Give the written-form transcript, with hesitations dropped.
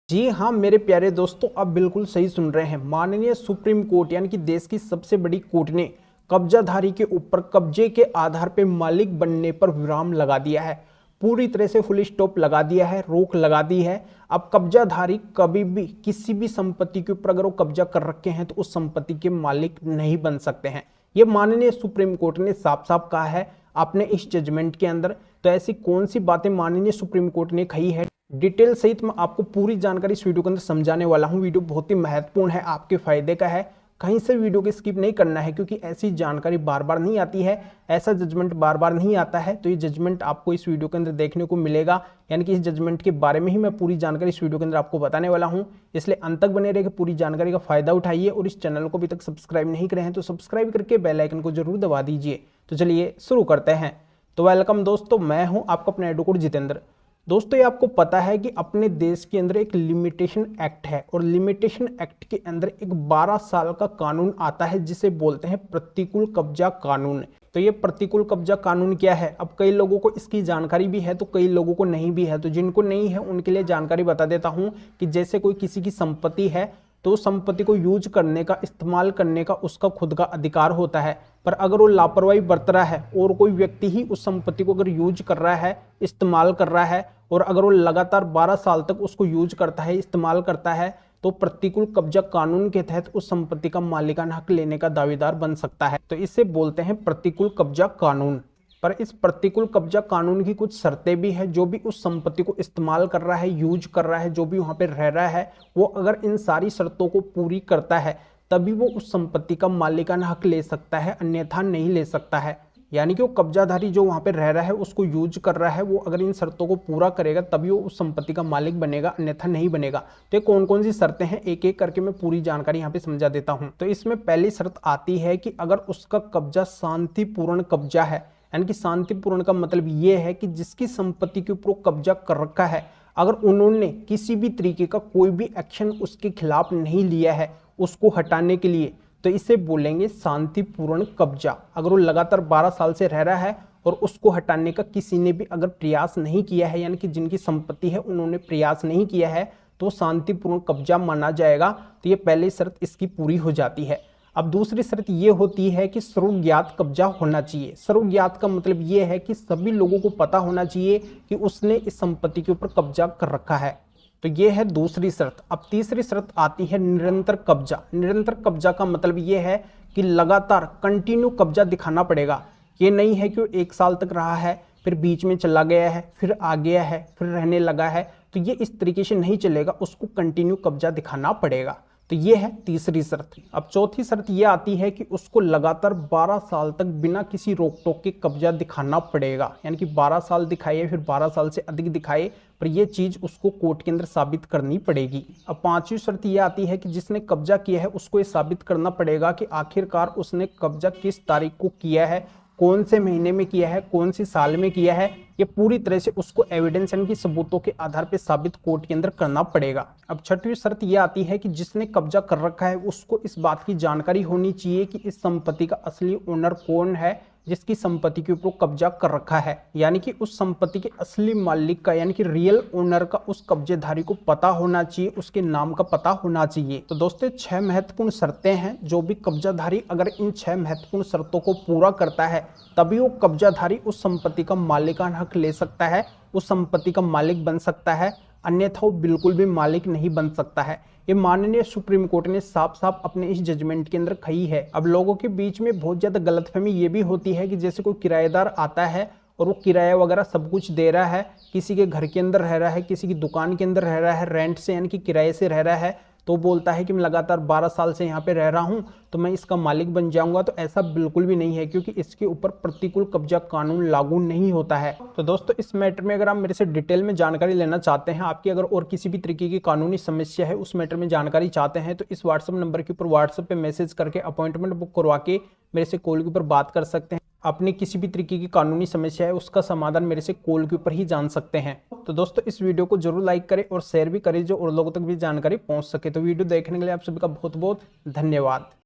जी हाँ मेरे प्यारे दोस्तों, आप बिल्कुल सही सुन रहे हैं। माननीय सुप्रीम कोर्ट यानी कि देश की सबसे बड़ी कोर्ट ने कब्जाधारी के ऊपर कब्जे के आधार पर मालिक बनने पर विराम लगा दिया है। पूरी तरह से फुल स्टॉप लगा दिया है, रोक लगा दी है। अब कब्जाधारी कभी भी किसी भी संपत्ति के ऊपर अगर वो कब्जा कर रखे हैं तो उस संपत्ति के मालिक नहीं बन सकते हैं। ये माननीय सुप्रीम कोर्ट ने साफ साफ कहा है अपने इस जजमेंट के अंदर। तो ऐसी कौन सी बातें माननीय सुप्रीम कोर्ट ने कही है, डिटेल सहित मैं आपको पूरी जानकारी इस वीडियो के अंदर समझाने वाला हूं। वीडियो बहुत ही महत्वपूर्ण है, आपके फायदे का है। कहीं से वीडियो को स्किप नहीं करना है क्योंकि ऐसी जानकारी बार बार नहीं आती है, ऐसा जजमेंट बार बार नहीं आता है। तो ये जजमेंट आपको इस वीडियो के अंदर देखने को मिलेगा, यानी कि इस जजमेंट के बारे में ही मैं पूरी जानकारी इस वीडियो के अंदर आपको बताने वाला हूं। इसलिए अंत तक बने रहिए, पूरी जानकारी का फायदा उठाइए और इस चैनल को अभी तक सब्सक्राइब नहीं करे हैं तो सब्सक्राइब करके बेल आइकन को जरूर दबा दीजिए। तो चलिए शुरू करते हैं। तो वेलकम दोस्तों, मैं हूं आपका अपना एडवोकेट जितेंद्र। दोस्तों ये आपको पता है कि अपने देश के अंदर एक लिमिटेशन एक्ट है और लिमिटेशन एक्ट के अंदर एक 12 साल का कानून आता है जिसे बोलते हैं प्रतिकूल कब्जा कानून। तो ये प्रतिकूल कब्जा कानून क्या है, अब कई लोगों को इसकी जानकारी भी है तो कई लोगों को नहीं भी है। तो जिनको नहीं है उनके लिए जानकारी बता देता हूं कि जैसे कोई किसी की संपत्ति है तो संपत्ति को यूज करने का, इस्तेमाल करने का उसका खुद का अधिकार होता है। पर अगर वो लापरवाही बरत रहा है और कोई व्यक्ति ही उस संपत्ति को अगर यूज कर रहा है, इस्तेमाल कर रहा है और अगर वो लगातार 12 साल तक उसको यूज करता है, इस्तेमाल करता है, तो प्रतिकूल कब्जा कानून के तहत उस संपत्ति का मालिकाना हक लेने का दावेदार बन सकता है। तो इसे बोलते हैं प्रतिकूल कब्जा कानून। पर इस प्रतिकूल कब्जा कानून की कुछ शर्तें भी है। जो भी उस संपत्ति को इस्तेमाल कर रहा है, यूज कर रहा है, जो भी वहां पे रह रहा है, वो अगर इन सारी शर्तों को पूरी करता है तभी वो उस संपत्ति का मालिकाना हक ले सकता है, अन्यथा नहीं ले सकता है। यानी कि वो कब्जाधारी जो वहां पे रह रहा है, उसको यूज कर रहा है, वो अगर इन शर्तों को पूरा करेगा तभी वो उस संपत्ति का मालिक बनेगा, अन्यथा नहीं बनेगा। तो ये कौन कौन सी शर्तें हैं एक एक करके मैं पूरी जानकारी यहाँ पे समझा देता हूँ। तो इसमें पहली शर्त आती है कि अगर उसका कब्जा शांतिपूर्ण कब्जा है, यानी कि शांतिपूर्ण का मतलब ये है कि जिसकी संपत्ति के ऊपर कब्जा कर रखा है, अगर उन्होंने किसी भी तरीके का कोई भी एक्शन उसके खिलाफ नहीं लिया है उसको हटाने के लिए, तो इसे बोलेंगे शांतिपूर्ण कब्जा। अगर वो लगातार 12 साल से रह रहा है और उसको हटाने का किसी ने भी अगर प्रयास नहीं किया है, यानी कि जिनकी संपत्ति है उन्होंने प्रयास नहीं किया है, तो शांतिपूर्ण कब्जा माना जाएगा। तो ये पहली शर्त इसकी पूरी हो जाती है। अब दूसरी शर्त ये होती है कि सर्वज्ञात कब्जा होना चाहिए। सर्वज्ञात का मतलब ये है कि सभी लोगों को पता होना चाहिए कि उसने इस संपत्ति के ऊपर कब्जा कर रखा है। तो ये है दूसरी शर्त। अब तीसरी शर्त आती है निरंतर कब्जा। निरंतर कब्जा का मतलब ये है कि लगातार कंटिन्यू कब्जा दिखाना पड़ेगा। ये नहीं है कि वो 1 साल तक रहा है, फिर बीच में चला गया है, फिर आ गया है, फिर रहने लगा है, तो ये इस तरीके से नहीं चलेगा, उसको कंटिन्यू कब्जा दिखाना पड़ेगा। तो ये है तीसरी शर्त। अब चौथी शर्त ये आती है कि उसको लगातार 12 साल तक बिना किसी रोक टोक के कब्जा दिखाना पड़ेगा। यानी कि 12 साल दिखाए, फिर 12 साल से अधिक दिखाए, पर यह चीज उसको कोर्ट के अंदर साबित करनी पड़ेगी। अब पांचवी शर्त यह आती है कि जिसने कब्जा किया है उसको ये साबित करना पड़ेगा कि आखिरकार उसने कब्जा किस तारीख को किया है, कौन से महीने में किया है, कौन सी साल में किया है। ये पूरी तरह से उसको एविडेंस यानी कि सबूतों के आधार पर साबित कोर्ट के अंदर करना पड़ेगा। अब छठवीं शर्त यह आती है कि जिसने कब्जा कर रखा है उसको इस बात की जानकारी होनी चाहिए कि इस संपत्ति का असली ओनर कौन है जिसकी संपत्ति के ऊपर कब्जा कर रखा है। यानी कि उस संपत्ति के असली मालिक का, यानी कि रियल ओनर का उस कब्जेधारी को पता होना चाहिए, उसके नाम का पता होना चाहिए। तो दोस्तों 6 महत्वपूर्ण शर्तें हैं। जो भी कब्जाधारी अगर इन 6 महत्वपूर्ण शर्तों को पूरा करता है तभी वो कब्जाधारी उस संपत्ति का मालिकाना हक ले सकता है, उस संपत्ति का मालिक बन सकता है, अन्यथा वो बिल्कुल भी मालिक नहीं बन सकता है। ये माननीय सुप्रीम कोर्ट ने साफ साफ अपने इस जजमेंट के अंदर कही है। अब लोगों के बीच में बहुत ज्यादा गलतफहमी ये भी होती है कि जैसे कोई किराएदार आता है और वो किराया वगैरह सब कुछ दे रहा है, किसी के घर के अंदर रह रहा है, किसी की दुकान के अंदर रह रहा है, रेंट से यानी कि किराए से रह रहा है, तो बोलता है कि मैं लगातार 12 साल से यहाँ पे रह रहा हूँ तो मैं इसका मालिक बन जाऊंगा। तो ऐसा बिल्कुल भी नहीं है क्योंकि इसके ऊपर प्रतिकूल कब्जा कानून लागू नहीं होता है। तो दोस्तों इस मैटर में अगर आप मेरे से डिटेल में जानकारी लेना चाहते हैं, आपकी अगर और किसी भी तरीके की कानूनी समस्या है, उस मैटर में जानकारी चाहते हैं, तो इस व्हाट्सएप नंबर के ऊपर व्हाट्सएप पे मैसेज करके अपॉइंटमेंट बुक करवा के मेरे से कॉल के ऊपर बात कर सकते हैं। अपनी किसी भी तरीके की कानूनी समस्या है उसका समाधान मेरे से कॉल के ऊपर ही जान सकते हैं। तो दोस्तों इस वीडियो को जरूर लाइक करें और शेयर भी करें जो और लोगों तक भी जानकारी पहुंच सके। तो वीडियो देखने के लिए आप सभी का बहुत बहुत धन्यवाद।